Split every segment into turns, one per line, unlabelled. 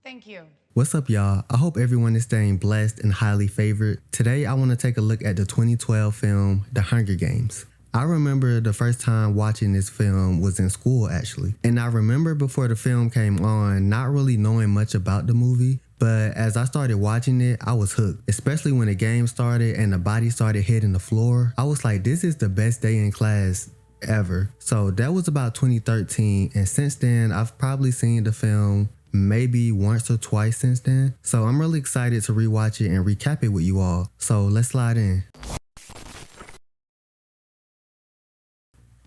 Thank you.
What's up, y'all? I hope everyone is staying blessed and highly favored. Today, I want to take a look at the 2012 film, The Hunger Games. I remember the first time watching this film was in school, actually. And I remember before the film came on, not really knowing much about the movie. But as I started watching it, I was hooked, especially when the game started and the body started hitting the floor. I was like, this is the best day in class ever. So that was about 2013. And since then, I've probably seen the film maybe once or twice since then. So I'm really excited to rewatch it and recap it with you all. So let's slide in.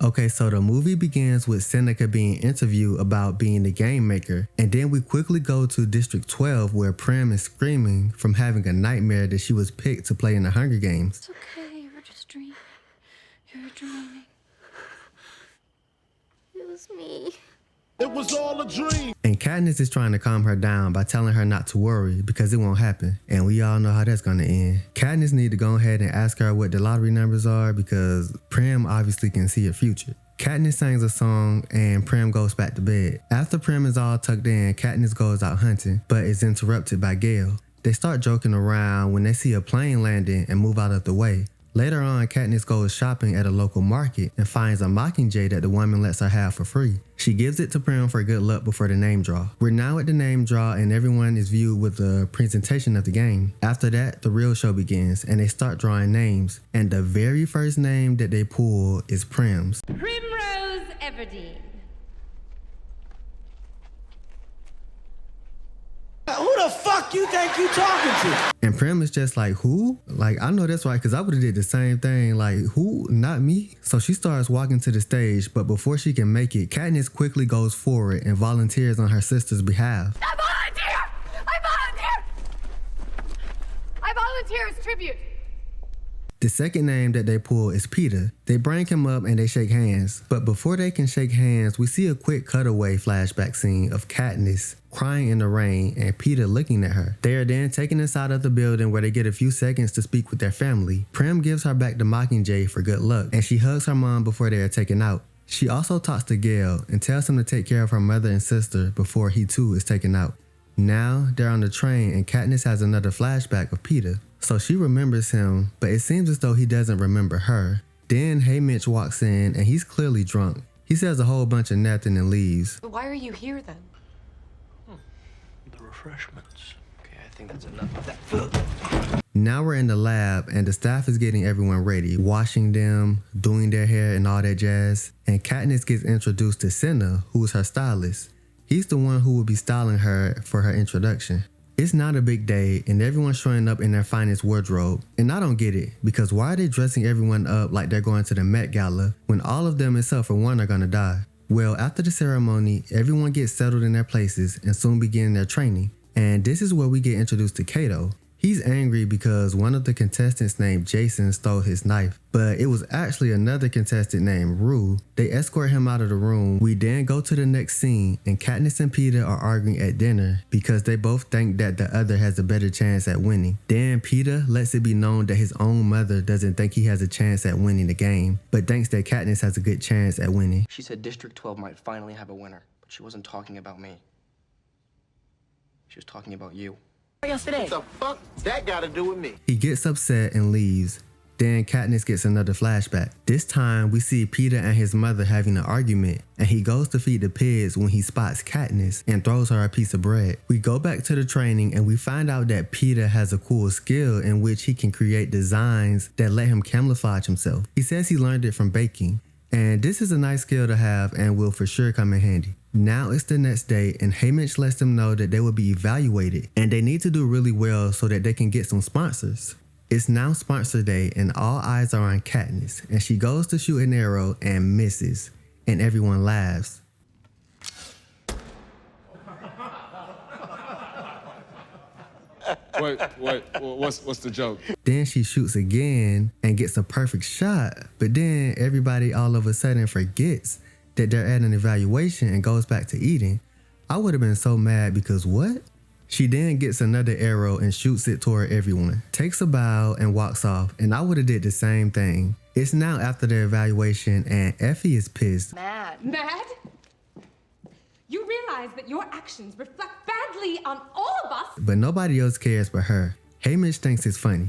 Okay, so the movie begins with Seneca being interviewed about being the game maker, and then we quickly go to District 12 where Prim is screaming from having a nightmare that she was picked to play in the Hunger Games.
It's okay, you were just dreaming. You were dreaming. It was me.
It was all a dream.
And Katniss is trying to calm her down by telling her not to worry because it won't happen. And we all know how that's gonna end. Katniss need to go ahead and ask her what the lottery numbers are because Prim obviously can see her future. Katniss sings a song and Prim goes back to bed. After Prim is all tucked in, Katniss goes out hunting, but is interrupted by Gale. They start joking around when they see a plane landing and move out of the way. Later on, Katniss goes shopping at a local market and finds a Mockingjay that the woman lets her have for free. She gives it to Prim for good luck before the name draw. We're now at the name draw and everyone is viewed with a presentation of the game. After that, the real show begins and they start drawing names. And the very first name that they pull is Prim's.
Primrose Everdeen.
Who the fuck you think you talking to?
And Prim is just like, who? Like, I know that's right, because I would have did the same thing. Like, who? Not me? So she starts walking to the stage, but before she can make it, Katniss quickly goes forward and volunteers on her sister's behalf.
I volunteer! I volunteer! I volunteer as tribute.
The second name that they pull is Peeta. They bring him up and they shake hands. But before they can shake hands, we see a quick cutaway flashback scene of Katniss crying in the rain and Peeta looking at her. They are then taken inside of the building where they get a few seconds to speak with their family. Prim gives her back the Mockingjay for good luck and she hugs her mom before they are taken out. She also talks to Gale and tells him to take care of her mother and sister before he too is taken out. Now they're on the train and Katniss has another flashback of Peeta. So she remembers him, but it seems as though he doesn't remember her. Then Haymitch walks in and he's clearly drunk. He says a whole bunch of nothing and leaves.
But why are you here then?
The refreshments.
Okay, I think that's enough of that.
Now we're in the lab and the staff is getting everyone ready, washing them, doing their hair and all that jazz. And Katniss gets introduced to Cinna, who's her stylist. He's the one who will be styling her for her introduction. It's not a big day and everyone's showing up in their finest wardrobe. And I don't get it, because why are they dressing everyone up like they're going to the Met Gala when all of them except for one are gonna die? Well, after the ceremony, everyone gets settled in their places and soon begin their training. And this is where we get introduced to Cato. He's angry because one of the contestants named Jason stole his knife, but it was actually another contestant named Rue. They escort him out of the room. We then go to the next scene and Katniss and Peeta are arguing at dinner because they both think that the other has a better chance at winning. Then Peeta lets it be known that his own mother doesn't think he has a chance at winning the game, but thinks that Katniss has a good chance at winning.
She said District 12 might finally have a winner, but she wasn't talking about me. She was talking about you.
What the fuck that got to do with me?
He gets upset and leaves. Then Katniss gets another flashback. This time we see Peeta and his mother having an argument and he goes to feed the pigs when he spots Katniss and throws her a piece of bread. We go back to the training and we find out that Peeta has a cool skill in which he can create designs that let him camouflage himself. He says he learned it from baking. And this is a nice skill to have and will for sure come in handy. Now it's the next day and Haymitch lets them know that they will be evaluated and they need to do really well so that they can get some sponsors. It's now sponsor day and all eyes are on Katniss and she goes to shoot an arrow and misses and everyone laughs.
Wait, what's the joke?
Then she shoots again and gets a perfect shot, but then everybody all of a sudden forgets that they're at an evaluation and goes back to eating. I would have been so mad because what? She then gets another arrow and shoots it toward everyone, takes a bow and walks off, and I would have did the same thing. It's now after the evaluation and Effie is pissed.
Mad? You realize
realize that your actions reflect badly on all of us.
But nobody else cares but her. Haymitch thinks it's funny.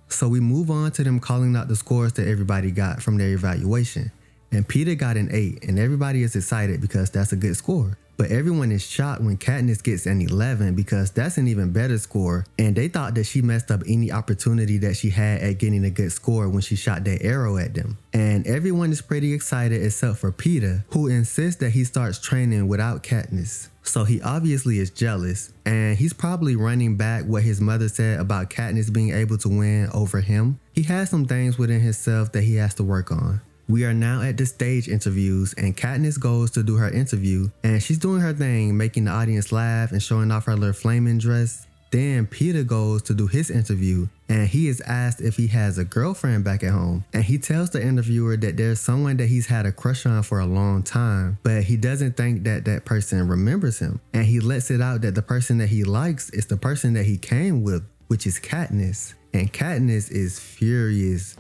So we move on to them calling out the scores that everybody got from their evaluation. And Peter got an 8, and everybody is excited because that's a good score. But everyone is shocked when Katniss gets an 11 because that's an even better score, and they thought that she messed up any opportunity that she had at getting a good score when she shot that arrow at them. And everyone is pretty excited except for Peter, who insists that he starts training without Katniss. So he obviously is jealous, and he's probably running back what his mother said about Katniss being able to win over him. He has some things within himself that he has to work on. We are now at the stage interviews, and Katniss goes to do her interview, and she's doing her thing, making the audience laugh and showing off her little flaming dress. Then Peter goes to do his interview, and he is asked if he has a girlfriend back at home. And he tells the interviewer that there's someone that he's had a crush on for a long time, but he doesn't think that that person remembers him. And he lets it out that the person that he likes is the person that he came with, which is Katniss. And Katniss is furious.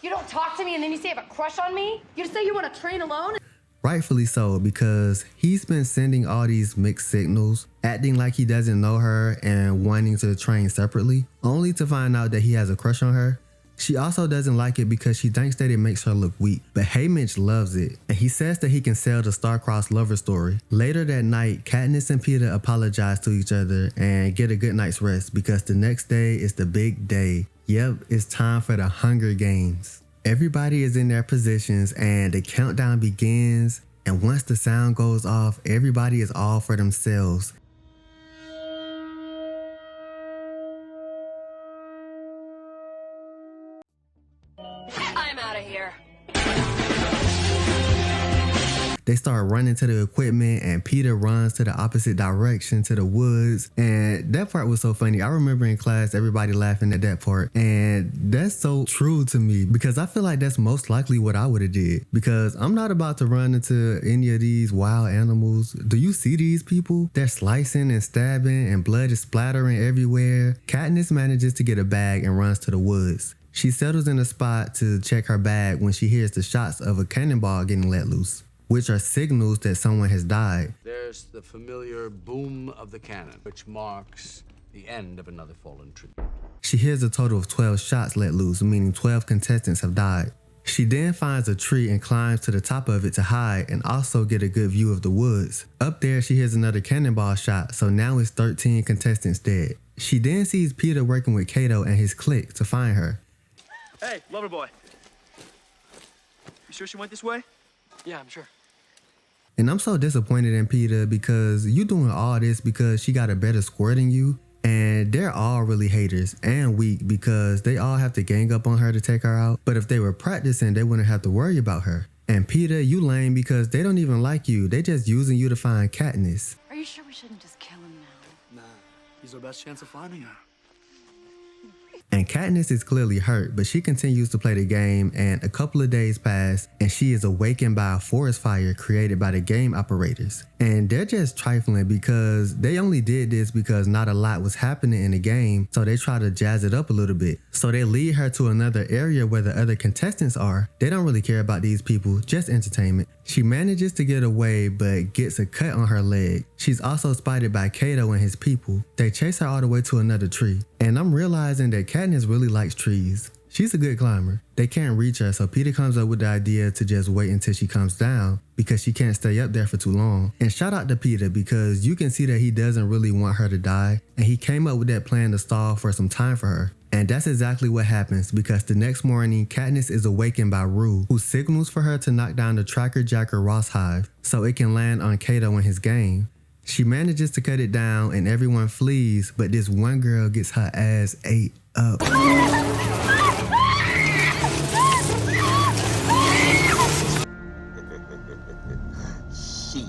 You don't talk to me and then you say you have a crush on me? You say you want to train alone?
Rightfully so, because he's been sending all these mixed signals, acting like he doesn't know her and wanting to train separately, only to find out that he has a crush on her. She also doesn't like it because she thinks that it makes her look weak, but Haymitch loves it, and he says that he can sell the star-crossed lover story. Later that night, Katniss and Peter apologize to each other and get a good night's rest because the next day is the big day. Yep, it's time for the Hunger Games. Everybody is in their positions and the countdown begins, and once the sound goes off, everybody is all for themselves.
I'm out of here.
They start running to the equipment, and Peter runs to the opposite direction to the woods. And that part was so funny. I remember in class, everybody laughing at that part. And that's so true to me because I feel like that's most likely what I would have did, because I'm not about to run into any of these wild animals. Do you see these people? They're slicing and stabbing and blood is splattering everywhere. Katniss manages to get a bag and runs to the woods. She settles in a spot to check her bag when she hears the shots of a cannonball getting let loose, which are signals that someone has died.
There's the familiar boom of the cannon, which marks the end of another fallen trooper.
She hears a total of 12 shots let loose, meaning 12 contestants have died. She then finds a tree and climbs to the top of it to hide and also get a good view of the woods. Up there, she hears another cannonball shot, so now it's 13 contestants dead. She then sees Peter working with Cato and his clique to find her.
Hey, lover boy. You sure she went this way?
Yeah, I'm sure.
And I'm so disappointed in Peter because you doing all this because she got a better score than you. And they're all really haters and weak because they all have to gang up on her to take her out. But if they were practicing, they wouldn't have to worry about her. And Peter, you lame because they don't even like you. They just using you to find Katniss.
Are you sure we shouldn't just kill him now?
Nah, he's our best chance of finding her.
And Katniss is clearly hurt, but she continues to play the game, and a couple of days pass and she is awakened by a forest fire created by the game operators. And they're just trifling because they only did this because not a lot was happening in the game, so they try to jazz it up a little bit. So they lead her to another area where the other contestants are. They don't really care about these people, just entertainment. She manages to get away but gets a cut on her leg. She's also spotted by Cato and his people. They chase her all the way to another tree. And I'm realizing that Katniss really likes trees. She's a good climber. They can't reach her, so Peter comes up with the idea to just wait until she comes down because she can't stay up there for too long. And shout out to Peter because you can see that he doesn't really want her to die, and he came up with that plan to stall for some time for her. And that's exactly what happens because the next morning, Katniss is awakened by Rue, who signals for her to knock down the Tracker Jacker Ross hive so it can land on Cato and his gang. She manages to cut it down and everyone flees, but this one girl gets her ass ate up.
She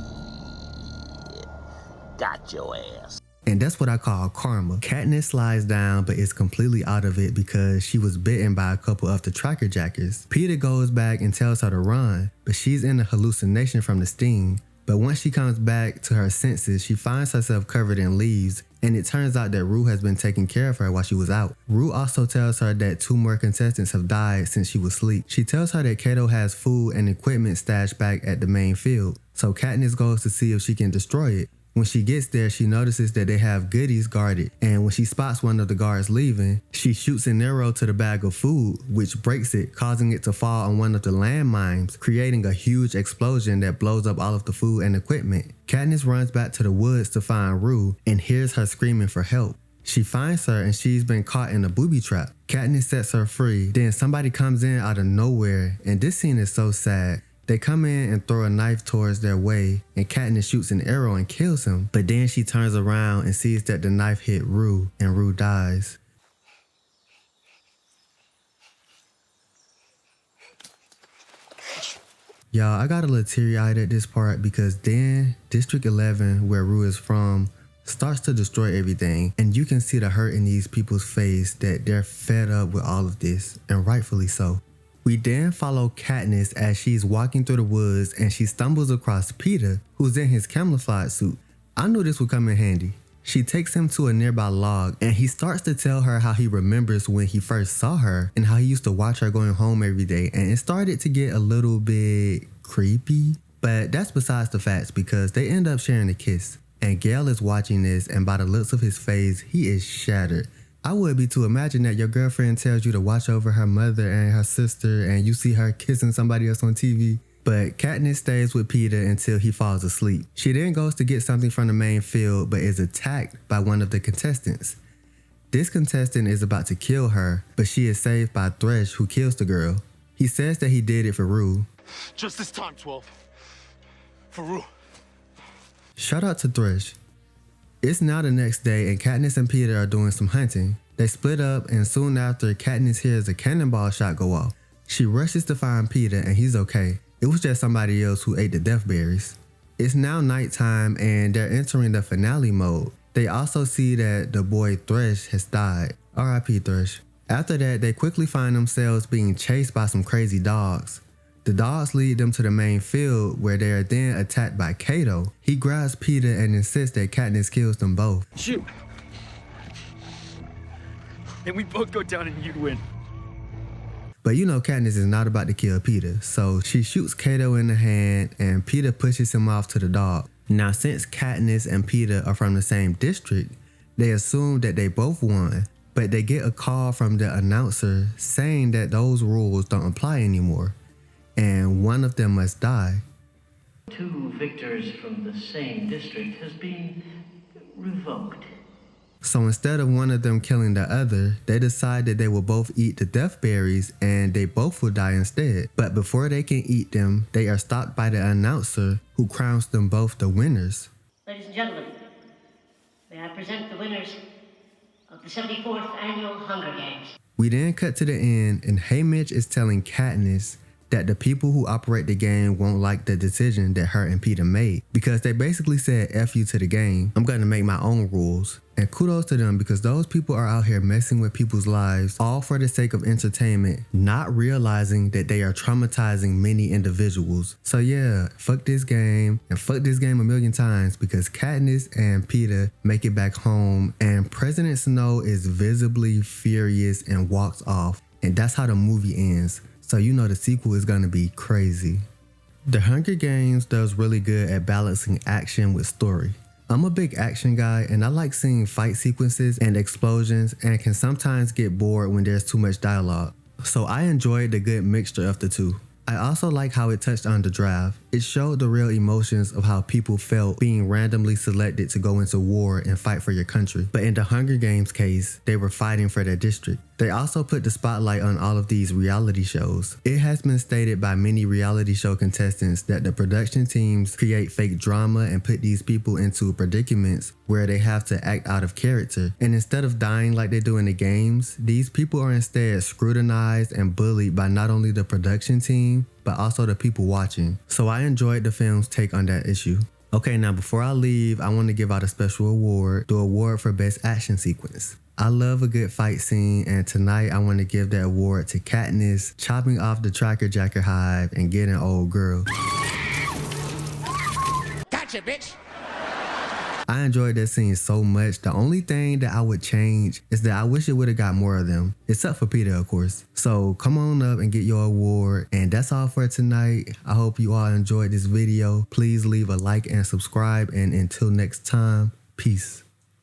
got your ass.
And that's what I call karma. Katniss slides down but is completely out of it because she was bitten by a couple of the Tracker Jackers. Peter goes back and tells her to run, but she's in a hallucination from the sting. But once she comes back to her senses, she finds herself covered in leaves and it turns out that Rue has been taking care of her while she was out. Rue also tells her that 2 more contestants have died since she was asleep. She tells her that Kato has food and equipment stashed back at the main field, so Katniss goes to see if she can destroy it. When she gets there, she notices that they have goodies guarded, and when she spots one of the guards leaving, she shoots an arrow to the bag of food, which breaks it, causing it to fall on one of the landmines, creating a huge explosion that blows up all of the food and equipment. Katniss runs back to the woods to find Rue and hears her screaming for help. She finds her and she's been caught in a booby trap. Katniss sets her free, then somebody comes in out of nowhere, and this scene is so sad. They come in and throw a knife towards their way, and Katniss shoots an arrow and kills him, but then she turns around and sees that the knife hit Rue, and Rue dies. Y'all, I got a little teary-eyed at this part because then District 11, where Rue is from, starts to destroy everything, and you can see the hurt in these people's face that they're fed up with all of this, and rightfully so. We then follow Katniss as she's walking through the woods and she stumbles across Peter, who's in his camouflage suit. I knew this would come in handy. She takes him to a nearby log and he starts to tell her how he remembers when he first saw her and how he used to watch her going home every day, and it started to get a little bit creepy. But that's besides the facts because they end up sharing a kiss. And Gale is watching this, and by the looks of his face, he is shattered. I would be to imagine that your girlfriend tells you to watch over her mother and her sister and you see her kissing somebody else on TV. But Katniss stays with Peter until he falls asleep. She then goes to get something from the main field but is attacked by one of the contestants. This contestant is about to kill her, but she is saved by Thresh, who kills the girl. He says that he did it for Rue.
Just this time, 12. For Rue.
Shout out to Thresh. It's now the next day and Katniss and Peter are doing some hunting. They split up and soon after, Katniss hears a cannonball shot go off. She rushes to find Peter and he's okay. It was just somebody else who ate the death berries. It's now nighttime and they're entering the finale mode. They also see that the boy Thresh has died. R.I.P. Thresh. After that, they quickly find themselves being chased by some crazy dogs. The dogs lead them to the main field where they are then attacked by Kato. He grabs Peter and insists that Katniss kills them both.
Shoot. And we both go down and you win.
But you know Katniss is not about to kill Peter, so she shoots Kato in the hand and Peter pushes him off to the dog. Now since Katniss and Peter are from the same district, they assume that they both won, but they get a call from the announcer saying that those rules don't apply anymore, and one of them must die.
2 victors from the same district has been revoked.
So instead of one of them killing the other, they decide that they will both eat the death berries and they both will die instead. But before they can eat them, they are stopped by the announcer who crowns them both the winners.
Ladies and gentlemen, may I present the winners of the 74th Annual Hunger Games.
We then cut to the end and Haymitch is telling Katniss that the people who operate the game won't like the decision that her and Peter made because they basically said F you to the game. I'm gonna make my own rules. And kudos to them because those people are out here messing with people's lives all for the sake of entertainment, not realizing that they are traumatizing many individuals. So yeah, fuck this game and fuck this game a million times because Katniss and Peter make it back home and President Snow is visibly furious and walks off. And that's how the movie ends. So you know the sequel is gonna be crazy. The Hunger Games does really good at balancing action with story. I'm a big action guy and I like seeing fight sequences and explosions and can sometimes get bored when there's too much dialogue. So I enjoyed the good mixture of the two. I also like how it touched on the draft. It showed the real emotions of how people felt being randomly selected to go into war and fight for your country. But in the Hunger Games case, they were fighting for their district. They also put the spotlight on all of these reality shows. It has been stated by many reality show contestants that the production teams create fake drama and put these people into predicaments where they have to act out of character. And instead of dying like they do in the games, these people are instead scrutinized and bullied by not only the production team, but also the people watching. So I enjoyed the film's take on that issue. Okay, now before I leave, I want to give out a special award, the award for Best Action Sequence. I love a good fight scene, and tonight I want to give that award to Katniss chopping off the Tracker Jacker hive and getting old girl.
Gotcha, bitch!
I enjoyed that scene so much. The only thing that I would change is that I wish it would have got more of them, except for Peter, of course. So come on up and get your award. And that's all for tonight. I hope you all enjoyed this video. Please leave a like and subscribe. And until next time, peace.